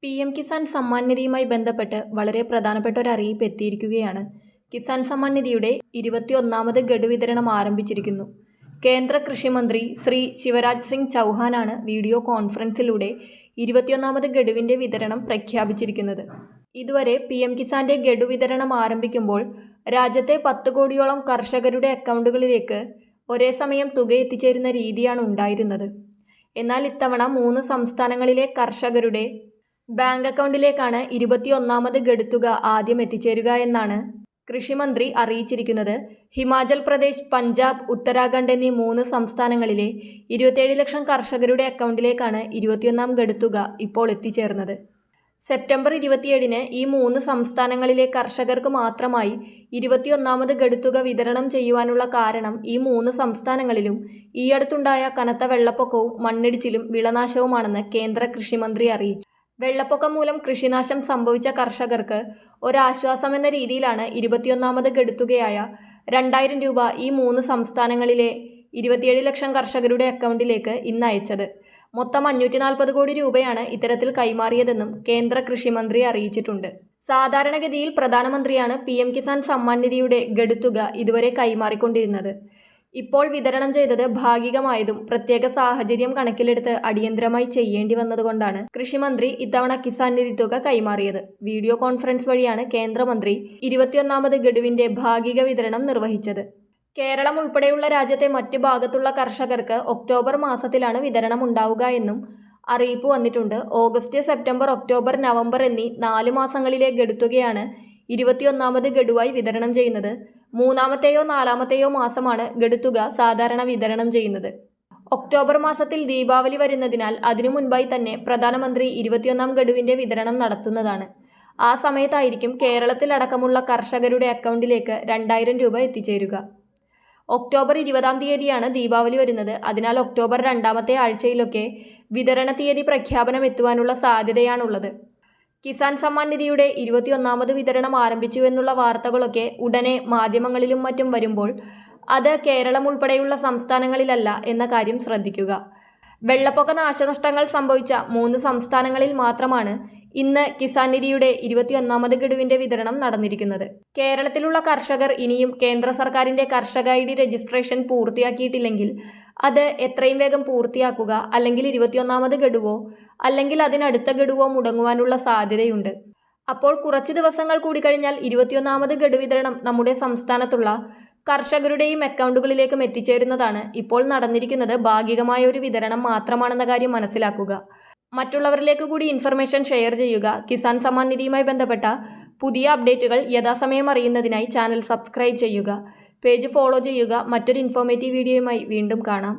PM Kisan Samman നിധിയുമായി ബന്ധപ്പെട്ട് വളരെ പ്രധാനപ്പെട്ട ഒരു അറിയിപ്പ് എത്തിയിരിക്കുകയാണ്. കിസാൻ സമ്മാൻ നിധിയുടെ 21ാമത് ഗഡു വിതരണം ആരംഭിച്ചിരിക്കുന്നു. കേന്ദ്ര കൃഷിമന്ത്രി ശ്രീ ശിവരാജ് സിംഗ് ചൗഹാനാണ് വീഡിയോ കോൺഫറൻസിലൂടെ 21ാമത് ഗഡുവിൻ്റെ വിതരണം പ്രഖ്യാപിച്ചിരിക്കുന്നത്. ഇതുവരെ PM കിസാൻ്റെ ഗഡു വിതരണം ആരംഭിക്കുമ്പോൾ രാജ്യത്തെ 10 കോടിയോളം കർഷകരുടെ അക്കൗണ്ടുകളിലേക്ക് ഒരേ സമയം തുക എത്തിച്ചേരുന്ന രീതിയാണ് ഉണ്ടായിരുന്നത്. എന്നാൽ ഇത്തവണ 3 സംസ്ഥാനങ്ങളിലെ കർഷകരുടെ ബാങ്ക് അക്കൗണ്ടിലേക്കാണ് 21ാമത് ഗഡു തുക ആദ്യം എത്തിച്ചേരുക എന്നാണ് കൃഷിമന്ത്രി അറിയിച്ചിരിക്കുന്നത്. ഹിമാചൽ പ്രദേശ്, പഞ്ചാബ്, ഉത്തരാഖണ്ഡ് എന്നീ 3 സംസ്ഥാനങ്ങളിലെ 27 ലക്ഷം കർഷകരുടെ അക്കൗണ്ടിലേക്കാണ് 21ാം ഗഡു തുക ഇപ്പോൾ എത്തിച്ചേർന്നത്. സെപ്റ്റംബർ 27-ന് ഈ 3 സംസ്ഥാനങ്ങളിലെ കർഷകർക്ക് മാത്രമായി 21ാമത് ഗഡു തുക വിതരണം ചെയ്യുവാനുള്ള കാരണം ഈ 3 സംസ്ഥാനങ്ങളിലും ഈയടുത്തുണ്ടായ കനത്ത വെള്ളപ്പൊക്കവും മണ്ണിടിച്ചിലും വിളനാശവുമാണെന്ന് കേന്ദ്ര കൃഷിമന്ത്രി അറിയിച്ചു. വെള്ളപ്പൊക്കം മൂലം കൃഷിനാശം സംഭവിച്ച കർഷകർക്ക് ഒരാശ്വാസമെന്ന രീതിയിലാണ് 21ാമത് ഗഡു തുകയായ 2000 രൂപ ഈ 3 സംസ്ഥാനങ്ങളിലെ 27 ലക്ഷം കർഷകരുടെ അക്കൗണ്ടിലേക്ക് ഇന്ന് അയച്ചത്. മൊത്തം 540 കോടി രൂപയാണ് ഇത്തരത്തിൽ കൈമാറിയതെന്നും കേന്ദ്ര കൃഷിമന്ത്രി അറിയിച്ചിട്ടുണ്ട്. സാധാരണഗതിയിൽ പ്രധാനമന്ത്രിയാണ് PM കിസാൻ സമ്മാൻ നിധിയുടെ ഗഡു തുക ഇതുവരെ കൈമാറിക്കൊണ്ടിരുന്നത്. ഇപ്പോൾ വിതരണം ചെയ്തത് ഭാഗികമായതും പ്രത്യേക സാഹചര്യം കണക്കിലെടുത്ത് അടിയന്തരമായി ചെയ്യേണ്ടി വന്നതുകൊണ്ടാണ് കൃഷിമന്ത്രി ഇത്തവണ കിസാൻ നിധി തുക കൈമാറിയത്. വീഡിയോ കോൺഫറൻസ് വഴിയാണ് കേന്ദ്രമന്ത്രി 21ാമത് ഗഡുവിൻ്റെ ഭാഗിക വിതരണം നിർവഹിച്ചത്. കേരളം ഉൾപ്പെടെയുള്ള രാജ്യത്തെ മറ്റു ഭാഗത്തുള്ള കർഷകർക്ക് ഒക്ടോബർ മാസത്തിലാണ് വിതരണം ഉണ്ടാവുക എന്നും അറിയിപ്പ് വന്നിട്ടുണ്ട്. ഓഗസ്റ്റ്, സെപ്റ്റംബർ, ഒക്ടോബർ, നവംബർ എന്നീ 4 മാസങ്ങളിലെ ഗഡു തുകയാണ് 21ാമത് ഗഡുവായി വിതരണം ചെയ്യുന്നത്. 3-ാമത്തെയോ 4-ാമത്തെയോ മാസമാണ് ഗഡു തുക സാധാരണ വിതരണം ചെയ്യുന്നത്. ഒക്ടോബർ മാസത്തിൽ ദീപാവലി വരുന്നതിനാൽ അതിനു മുൻപായി തന്നെ പ്രധാനമന്ത്രി 21ാം ഗഡുവിൻ്റെ വിതരണം നടത്തുന്നതാണ്. ആ സമയത്തായിരിക്കും കേരളത്തിലടക്കമുള്ള കർഷകരുടെ അക്കൗണ്ടിലേക്ക് 2000 രൂപ എത്തിച്ചേരുക. ഒക്ടോബർ 20-ാം തീയതിയാണ് ദീപാവലി വരുന്നത്. അതിനാൽ ഒക്ടോബർ 2-ാമത്തെ ആഴ്ചയിലൊക്കെ വിതരണ തീയതി പ്രഖ്യാപനം എത്തുവാനുള്ള സാധ്യതയാണുള്ളത്. കിസാൻ സമ്മാൻ നിധിയുടെ 21ാമത് വിതരണം ആരംഭിച്ചുവെന്നുള്ള വാർത്തകളൊക്കെ ഉടനെ മാധ്യമങ്ങളിലും മറ്റും വരുമ്പോൾ അത് കേരളം ഉൾപ്പെടെയുള്ള സംസ്ഥാനങ്ങളിലല്ല എന്ന കാര്യം ശ്രദ്ധിക്കുക. വെള്ളപ്പൊക്ക നാശനഷ്ടങ്ങൾ സംഭവിച്ച 3 സംസ്ഥാനങ്ങളിൽ മാത്രമാണ് ഇന്ന് കിസാൻ നിധിയുടെ 21ാമത് ഗഡുവിൻ്റെ വിതരണം നടന്നിരിക്കുന്നത്. കേരളത്തിലുള്ള കർഷകർ ഇനിയും കേന്ദ്ര സർക്കാരിൻ്റെ കർഷക ID രജിസ്ട്രേഷൻ പൂർത്തിയാക്കിയിട്ടില്ലെങ്കിൽ അത് എത്രയും വേഗം പൂർത്തിയാക്കുക. അല്ലെങ്കിൽ 21ാമത് ഗഡുവോ അല്ലെങ്കിൽ അതിനടുത്ത ഗഡുവോ മുടങ്ങുവാനുള്ള സാധ്യതയുണ്ട്. അപ്പോൾ കുറച്ച് ദിവസങ്ങൾ കൂടി കഴിഞ്ഞാൽ 21ാമത് ഗഡു വിതരണം നമ്മുടെ സംസ്ഥാനത്തുള്ള കർഷകരുടെയും അക്കൗണ്ടുകളിലേക്കും എത്തിച്ചേരുന്നതാണ്. ഇപ്പോൾ നടന്നിരിക്കുന്നത് ഭാഗികമായ ഒരു വിതരണം മാത്രമാണെന്ന കാര്യം മനസ്സിലാക്കുക. മറ്റുള്ളവരിലേക്ക് കൂടി ഇൻഫർമേഷൻ ഷെയർ ചെയ്യുക. കിസാൻ സമ്മാൻ നിധിയുമായി ബന്ധപ്പെട്ട പുതിയ അപ്ഡേറ്റുകൾ യഥാസമയം അറിയുന്നതിനായി ചാനൽ സബ്സ്ക്രൈബ് ചെയ്യുക. പേജ് ഫോളോ ചെയ്യുക. മറ്റൊരു ഇൻഫോർമേറ്റീവ് വീഡിയോയുമായി വീണ്ടും കാണാം.